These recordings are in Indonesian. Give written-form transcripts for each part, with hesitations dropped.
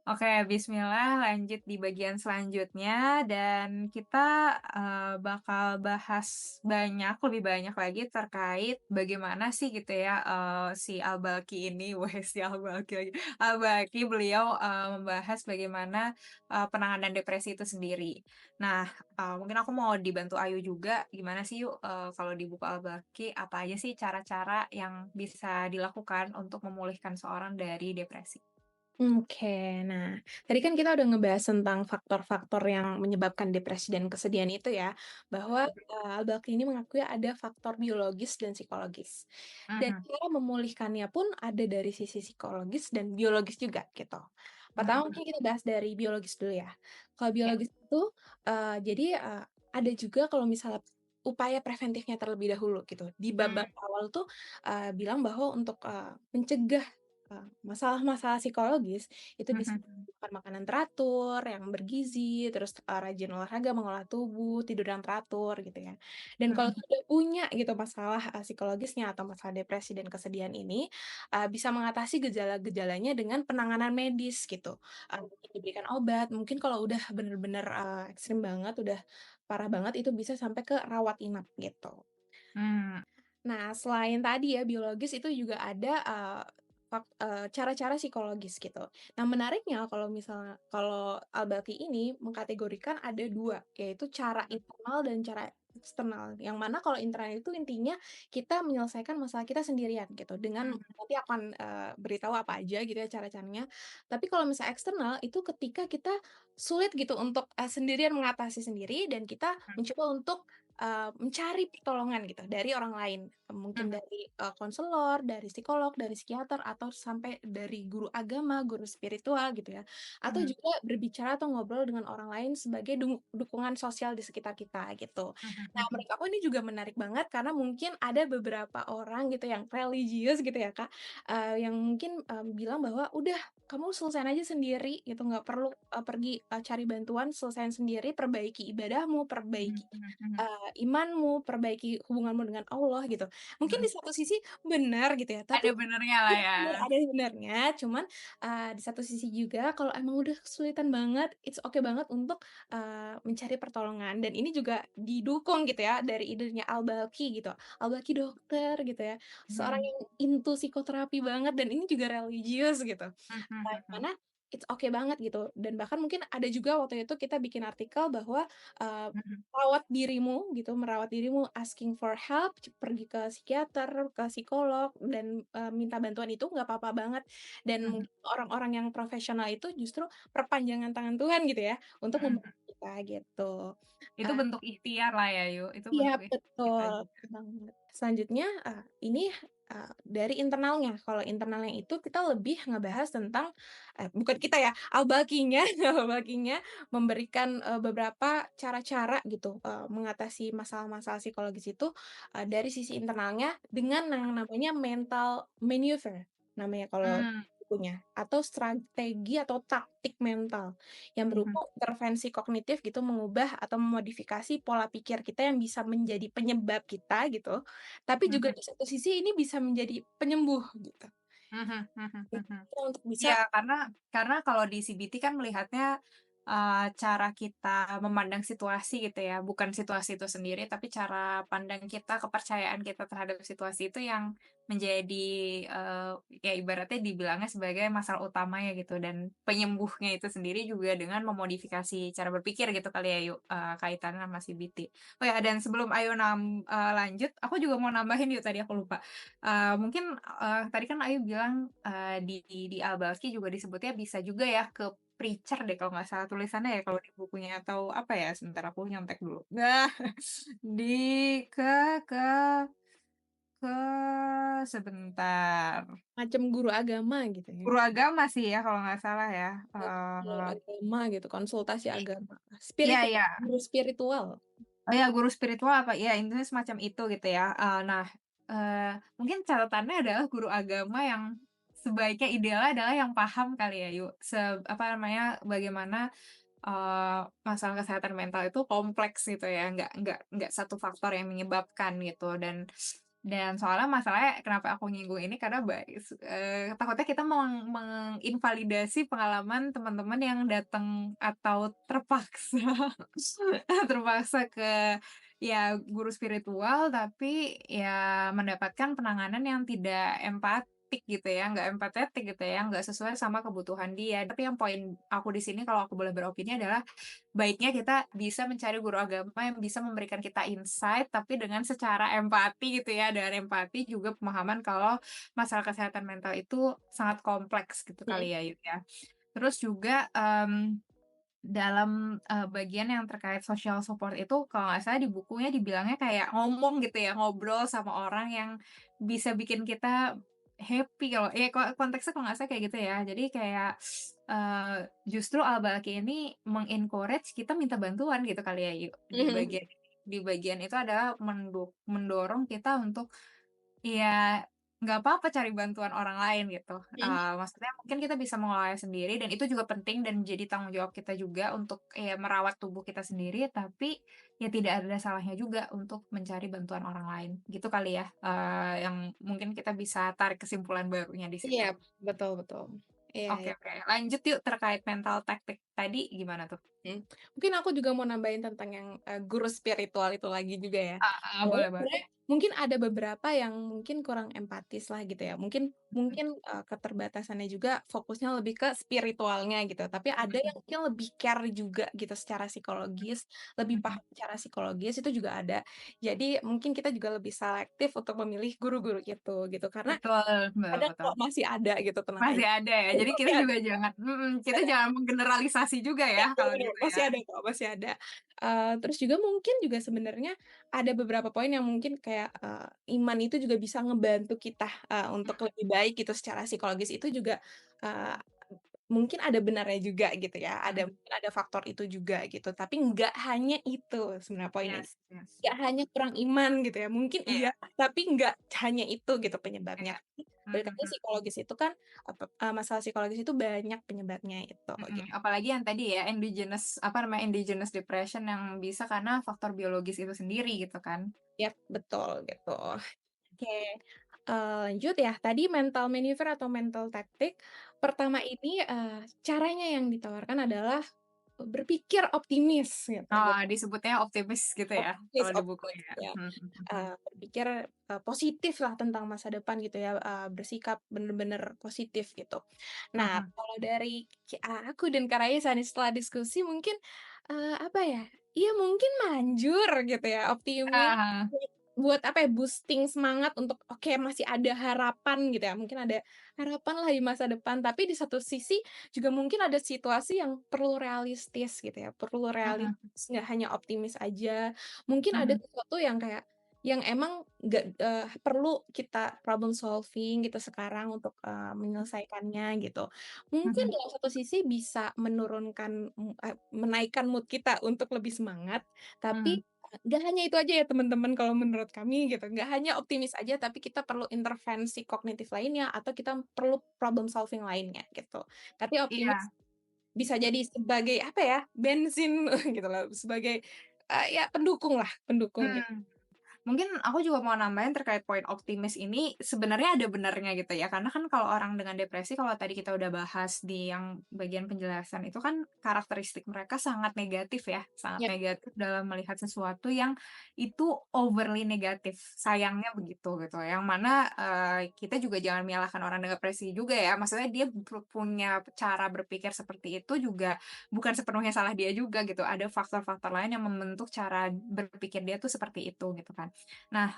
Oke, bismillah lanjut di bagian selanjutnya dan kita, bakal bahas lebih banyak lagi terkait bagaimana sih gitu ya, si Al-Balqi ini si Al-Balqi lagi, Al-Balqi beliau, membahas bagaimana, penanganan depresi itu sendiri. Nah, mungkin aku mau dibantu Ayu juga, gimana sih yuk, kalau di buku Al-Balqi apa aja sih cara-cara yang bisa dilakukan untuk memulihkan seorang dari depresi? Oke, nah tadi kan kita udah ngebahas tentang faktor-faktor yang menyebabkan depresi dan kesedihan itu ya, bahwa, Al-Balqi ini mengakui ada faktor biologis dan psikologis. Dan Mhm, cara memulihkannya pun ada dari sisi psikologis dan biologis juga gitu. Pertama mhm, mungkin kita bahas dari biologis dulu ya. Kalau ya, biologis itu, jadi, ada juga kalau misalnya upaya preventifnya terlebih dahulu gitu. Di bab-bab mmm. awal tuh, bilang bahwa untuk, mencegah masalah-masalah psikologis itu bisa Mhm, makan makanan teratur, yang bergizi, terus, rajin olahraga, mengolah tubuh, tidur yang teratur gitu ya. Dan kalau mhm, sudah punya gitu masalah, psikologisnya atau masalah depresi dan kesedihan ini, bisa mengatasi gejala-gejalanya dengan penanganan medis gitu, mungkin diberikan obat, mungkin kalau udah bener-bener, ekstrim banget, udah parah banget, itu bisa sampai ke rawat inap gitu. mmm, Nah, selain tadi ya biologis itu juga ada, cara-cara psikologis gitu. Nah, menariknya kalau Al-Balqi ini mengkategorikan ada 2, yaitu cara internal dan cara eksternal. Yang mana kalau internal itu intinya kita menyelesaikan masalah kita sendirian gitu, dengan mhm, nanti akan, beritahu apa aja gitu ya cara-caranya. Tapi kalau misalnya eksternal itu ketika kita sulit gitu untuk, sendirian mengatasi sendiri dan kita mencoba untuk mencari pertolongan gitu dari orang lain, mungkin mhm, dari, konselor, dari psikolog, dari psikiater, atau sampai dari guru agama, guru spiritual gitu ya, atau mhm, juga berbicara atau ngobrol dengan orang lain sebagai dukungan sosial di sekitar kita gitu. mhm, Nah, mhm, menurut aku ini juga menarik banget karena mungkin ada beberapa orang gitu yang religius gitu ya, Kak, yang mungkin, bilang bahwa, "Udah kamu selesain aja sendiri gitu, nggak perlu, pergi, cari bantuan, selesain sendiri, perbaiki ibadahmu, mhm, perbaiki mhm, mhm. imanmu, perbaiki hubunganmu dengan Allah gitu." Mungkin di Mhm. satu sisi benar gitu ya, tapi Ada benernya lah ya. bener, ada benarnya, cuman, di satu sisi juga kalau emang udah kesulitan banget, it's okay banget untuk, mencari pertolongan dan ini juga didukung gitu ya dari idenya Al-Balqi gitu. Al-Balqi dokter gitu ya, seorang Mhm, yang into psikoterapi banget dan ini juga religius gitu. mhm, Yang mhm, mana it's okay banget gitu dan bahkan mungkin ada juga waktu itu kita bikin artikel bahwa, eee, mhm, rawat dirimu gitu, merawat dirimu, asking for help, pergi ke psikiater, ke psikolog dan, minta bantuan itu nggak apa-apa banget dan mhm, mungkin orang-orang yang profesional itu justru perpanjangan tangan Tuhan gitu ya untuk mhm. membantu kita gitu. Itu bentuk ikhtiar lah ya, Yu, itu Iya bentuk ikhtiar kita betul, juga. banget. Selanjutnya, ini, dari internalnya. Kalau internalnya itu kita lebih ngebahas tentang bukan kita ya, Al-Balqinya Al-Balqinya memberikan, beberapa cara-cara gitu, mengatasi masalah-masalah psikologis itu, dari sisi internalnya dengan yang namanya mental maneuver, namanya kalau Mmm, bukunya, atau strategi atau taktik mental. Yang mhm, berupa intervensi kognitif gitu, mengubah atau memodifikasi pola pikir kita yang bisa menjadi penyebab kita gitu, tapi juga mhm, di satu sisi ini bisa menjadi penyembuh gitu. mhm, mhm, mhm. Itu untuk bisa Iya, karena kalau di CBT kan melihatnya, cara kita memandang situasi gitu ya, bukan situasi itu sendiri, tapi cara pandang kita, kepercayaan kita terhadap situasi itu yang menjadi, ya ibaratnya dibilangnya sebagai masalah utama ya gitu, dan penyembuhnya itu sendiri juga dengan memodifikasi cara berpikir gitu kali ya, Yuk, kaitannya sama CBT. Oh ya, dan sebelum Ayu lanjut, aku juga mau nambahin yuk, tadi aku lupa. Mungkin, tadi kan Ayu bilang, di Al-Balqi juga disebutnya bisa juga ya ke preacher deh kalau nggak salah tulisannya ya kalau di bukunya atau apa ya, sebentar aku nyontek dulu. Nah, di ke ke sebentar, macam guru agama gitu ya. guru agama sih ya kalau nggak salah ya, Guru agama gitu, konsultasi i agama, iya spiritual, iya. guru spiritual. Oh ya, guru spiritual apa ya intinya semacam itu gitu ya. Nah, mungkin catatannya adalah guru agama yang sebaiknya idealnya adalah yang paham kali ya, Yuk, apa namanya, bagaimana, masalah kesehatan mental itu kompleks gitu ya, nggak satu faktor yang menyebabkan gitu dan, Dan soalnya masalahnya kenapa aku nyinggung ini karena takutnya kita menginvalidasi pengalaman teman-teman yang datang atau terpaksa terpaksa ke, ya guru spiritual, tapi ya mendapatkan penanganan yang tidak empatik gitu ya, nggak empatetik gitu ya, nggak sesuai sama kebutuhan dia. Tapi yang poin aku di sini kalau aku boleh beropini adalah, baiknya kita bisa mencari guru agama yang bisa memberikan kita insight, tapi dengan secara empati gitu ya, dengan empati juga pemahaman kalau masalah kesehatan mental itu sangat kompleks gitu Mhm. kali ya, Yud, ya. Terus juga, dalam, bagian yang terkait social support itu kalau nggak salah di bukunya dibilangnya kayak ngomong gitu ya, ngobrol sama orang yang bisa bikin kita happy kalau ya konteksnya kalau nggak salah kayak gitu ya. Jadi kayak, justru Al-Balaki ini meng-encourage kita minta bantuan gitu kali ya, Yu, Mhm. di bagian itu adalah mendorong kita untuk, iya, nggak apa-apa cari bantuan orang lain gitu, Mhm. maksudnya mungkin kita bisa mengolahnya sendiri dan itu juga penting dan jadi tanggung jawab kita juga untuk, ya merawat tubuh kita sendiri, tapi ya tidak ada salahnya juga untuk mencari bantuan orang lain, gitu kali ya, yang mungkin kita bisa tarik kesimpulan barunya di Iya, situ. betul betul. Iya Oke iya. oke, lanjut yuk terkait mental tactic tadi gimana tuh? Mhm. Mungkin aku juga mau nambahin tentang yang, guru spiritual itu lagi juga ya. Heeh, Bahwa boleh boleh. sebenarnya mungkin ada beberapa yang mungkin kurang empatis lah gitu ya. Mungkin Mhm mungkin, keterbatasannya juga fokusnya lebih ke spiritualnya gitu. Tapi ada mhm yang mungkin lebih care juga gitu secara psikologis, lebih mhm. paham secara psikologis itu juga ada. Jadi mungkin kita juga lebih selektif untuk memilih guru-guru itu gitu. Karena Betul betul kadang betul. kok masih ada gitu, tenang Masih aja. ada ya, jadi kita Masih ada. juga jangan kita jangan menggeneralisasi juga ya Betul kalau betul, gitu masih ya. ada kok, masih ada. Terus juga mungkin juga sebenarnya ada beberapa poin yang mungkin kayak, iman itu juga bisa ngebantu kita, untuk lebih baik gitu secara psikologis itu juga, eee, mungkin ada benarnya juga gitu ya, Mhm, mungkin ada faktor itu juga gitu, tapi nggak hanya itu sebenarnya poinnya. yes yes. Nggak hanya kurang iman gitu ya, mungkin iya, Iya tapi nggak hanya itu gitu penyebabnya. iya. Balik Mhm lagi mhm psikologis itu kan, masalah psikologis itu banyak penyebabnya itu, mhm. gitu. Apalagi yang tadi ya endogenous depression yang bisa karena faktor biologis itu sendiri gitu kan. Yap, betul gitu. Oke, lanjut ya, tadi mental maneuver atau mental tactic, pertama ini, caranya yang ditawarkan adalah berpikir optimis gitu. Oh, disebutnya optimis gitu ya Optimis kalau di optimis, bukunya? ya. Mhm mhm Berpikir, positif lah tentang masa depan gitu ya, bersikap bener-bener positif gitu. Nah, mhm. kalau dari aku dan Kak Raisa nih setelah diskusi mungkin, apa ya, iya mungkin manjur gitu ya, optimis Ah, buat apa ya, boosting semangat untuk, oke masih ada harapan gitu ya, mungkin ada harapan lah di masa depan. Tapi di satu sisi juga mungkin ada situasi yang perlu realistis gitu ya, perlu mhm realistis, nggak hanya optimis aja. Mungkin ada mhm sesuatu yang kayak yang emang nggak, perlu kita problem solving gitu sekarang untuk, menyelesaikannya gitu. Mungkin mhm dalam satu sisi bisa menurunkan, menaikkan mood kita untuk lebih semangat, tapi mhm. nggak hanya itu aja ya teman-teman kalau menurut kami gitu, nggak hanya optimis aja tapi kita perlu intervensi kognitif lainnya atau kita perlu problem solving lainnya gitu. Tapi optimis Iya. bisa jadi sebagai apa ya, bensin gitu loh, sebagai, ya pendukung lah, pendukung gitu. Mmm. Mungkin aku juga mau nambahin terkait poin optimis ini, sebenarnya ada benarnya gitu ya, karena kan kalau orang dengan depresi, kalau tadi kita udah bahas di yang bagian penjelasan itu kan karakteristik mereka sangat negatif ya, sangat Ya, negatif dalam melihat sesuatu yang itu overly negatif, sayangnya begitu gitu. Yang mana, kita juga jangan menyalahkan orang dengan depresi juga ya, maksudnya dia punya cara berpikir seperti itu juga bukan sepenuhnya salah dia juga gitu, ada faktor-faktor lain yang membentuk cara berpikir dia tuh seperti itu gitu kan. Nah,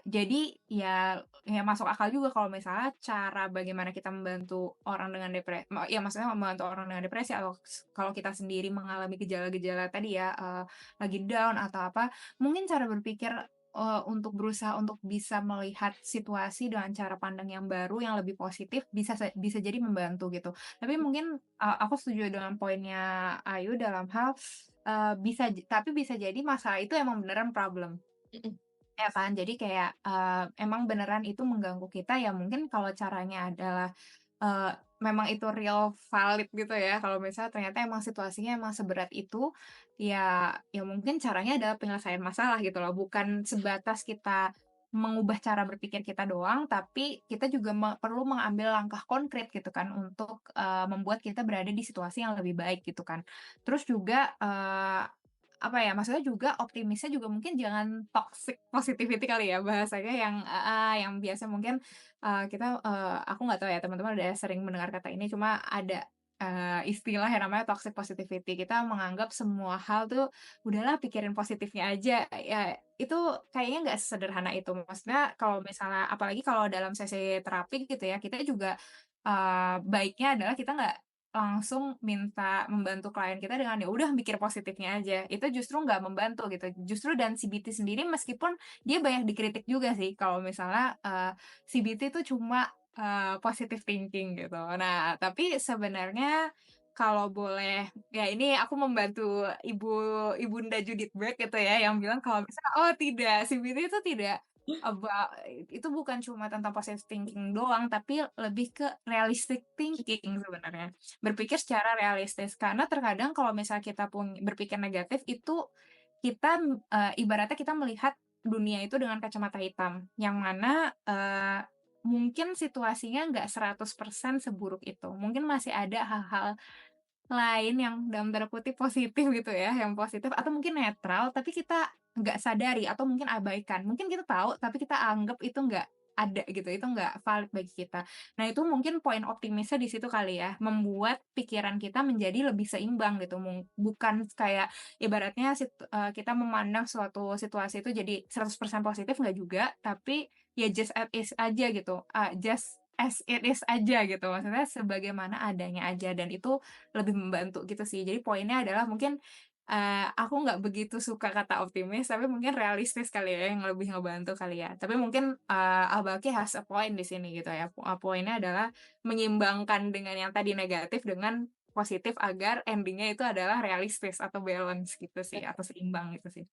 jadi ya masuk akal juga kalau misalnya cara bagaimana kita membantu orang dengan ya maksudnya membantu orang dengan depresi atau kalau kita sendiri mengalami gejala-gejala tadi ya, lagi down atau apa, mungkin cara berpikir, untuk berusaha untuk bisa melihat situasi dengan cara pandang yang baru, yang lebih positif bisa jadi membantu gitu. Tapi mungkin, aku setuju dengan poinnya Ayu dalam hal, tapi bisa jadi masalah itu emang beneran problem. mhm, Ya kan? Jadi kayak, emang beneran itu mengganggu kita ya mungkin kalau caranya adalah, eee, memang itu real valid gitu ya, kalau misalnya ternyata emang situasinya emang seberat itu, ya mungkin caranya adalah penyelesaian masalah gitu loh, bukan sebatas kita mengubah cara berpikir kita doang, tapi kita juga perlu mengambil langkah konkret gitu kan untuk, membuat kita berada di situasi yang lebih baik gitu kan. Terus juga, apa ya, maksudnya juga optimisnya juga mungkin jangan toxic positivity kali ya bahasanya yang yang biasa mungkin, aku nggak tahu ya teman-teman udah sering mendengar kata ini, cuma ada, istilah yang namanya toxic positivity. Kita menganggap semua hal tuh, "Udahlah pikirin positifnya aja." Ya itu kayaknya nggak sesederhana itu. Maksudnya kalau misalnya apalagi kalau dalam sesi terapi gitu ya, kita juga, baiknya adalah kita nggak langsung minta membantu klien kita dengan, ya udah mikir positifnya aja. Itu justru nggak membantu gitu. Justru dan CBT sendiri meskipun dia banyak dikritik juga sih kalau misalnya, CBT itu cuma, positive thinking gitu. Nah, tapi sebenarnya kalau boleh ya ini aku membantu Ibunda Judith Berg gitu ya, yang bilang kalau misalnya, "Oh tidak, CBT itu tidak itu bukan cuma tentang positive thinking doang, tapi lebih ke realistic thinking sebenarnya." Berpikir secara realistis, karena terkadang kalau misalnya kita berpikir negatif itu kita, ibaratnya kita melihat dunia itu dengan kacamata hitam, yang mana, mungkin situasinya nggak 100% seburuk itu. Mungkin masih ada hal-hal lain yang dalam tanda kutip positif gitu ya, yang positif atau mungkin netral, tapi kita nggak sadari atau mungkin abaikan. Mungkin kita tahu, tapi kita anggap itu nggak ada gitu, itu nggak valid bagi kita. Nah itu mungkin poin optimisnya di situ kali ya, membuat pikiran kita menjadi lebih seimbang gitu, bukan kayak ibaratnya kita memandang suatu situasi itu jadi 100% positif nggak juga, tapi ya just as is aja gitu, just as it is aja gitu, maksudnya sebagaimana adanya aja dan itu lebih membantu gitu sih. Jadi poinnya adalah mungkin, aku nggak begitu suka kata optimis, tapi mungkin realistis kali ya yang lebih ngebantu kali ya. Tapi mungkin, Abaki has a point di sini gitu ya, poinnya adalah menyeimbangkan dengan yang tadi negatif dengan positif agar ending-nya itu adalah realistis atau balance gitu sih, atau seimbang gitu sih.